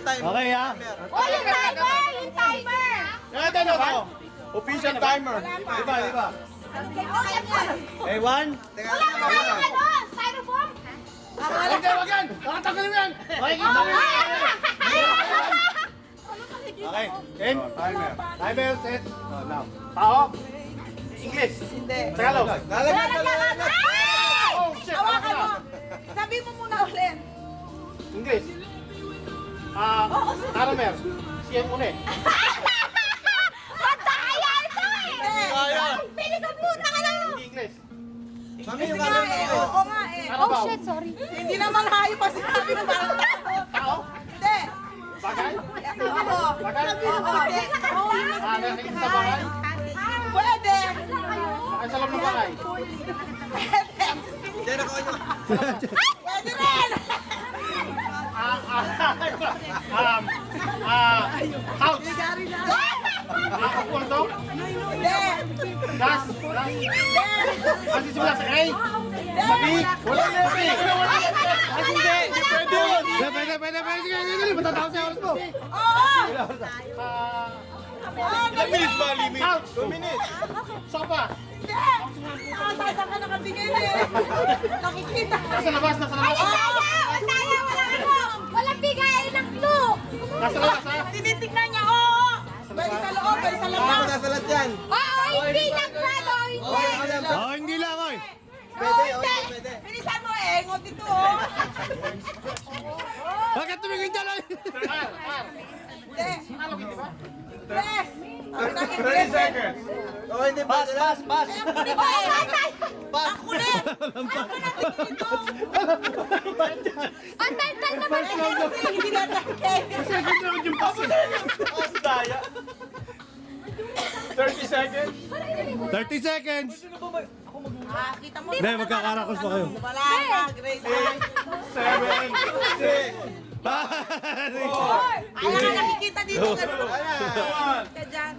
yung timer. Okay, ha? Oh, yung timer! Yung timer! Ito. Official timer. Diba? Okay, one. Teka, Wala ka na yung ano? Styrofoam? Wag yan! Nakatagalin mo yan! Makikita mo yan! Okay, game. Timer, set. Now. Tao. English. Hindi. Tagalog. Lalagyan na lang. Oh, shit. Hawakan mo. Sabi mo muna ulit. English. Aramer. Siyan muna eh. Mataya ito eh! Kaya. Bilis ang puta ka lang! Hindi English. Mami, yung Sige alam nga eh. mo. Oo nga eh. Karabaw. sorry. Hindi naman hayo pa sinabi ng parang tao. Tao. Hindi. Bagay. Oo. Bagay. Oo. Nakikita sa bagay. Pwede. Nakasalam ng bagay. Hindi, nakuha nyo. Pwede rin. House. Gary na. Kwarto. Hindi. Gas. Kasi simula sa A. Sa B. Wala na B. Hindi. Pwede. Sige. Matatapos yung oras mo. Oo. Ilang minutes ba limit? Couch. 2 minutes. Sofa. Hindi. Nakasasa ka nakabigay na eh. Nakikita. Nasa labas. Mataya! Wala ano! Walang bigay ng clue! Nasa labas ha? Tinitignan niya. Oo. Pwede sa loob. Pwede sa Ano labas. nasa lahat yan? Oo, hindi lang brado! Hindi! Hindi lang oy. Pwede, pwede. Bilisan mo eh. Ngot ito oh. Bakit tumingin dyan? Hindi. Tagalog hindi ba? Yes. Sabi na English eh. Oh, hindi pa. Pass. Ang kulit mo eh. Ang kulit. Ang kulit dito. Ang tal naman eh! Hindi na nakikita. Second round yung pass. Pass daya. 30 seconds. 30 seconds! Ah, kita mo. Hindi, magkakarakos pa kayo. Wala na. Grace. 6, 6. Ayaw nga nakikita dito. Ganun. Ayan. Ka dyan.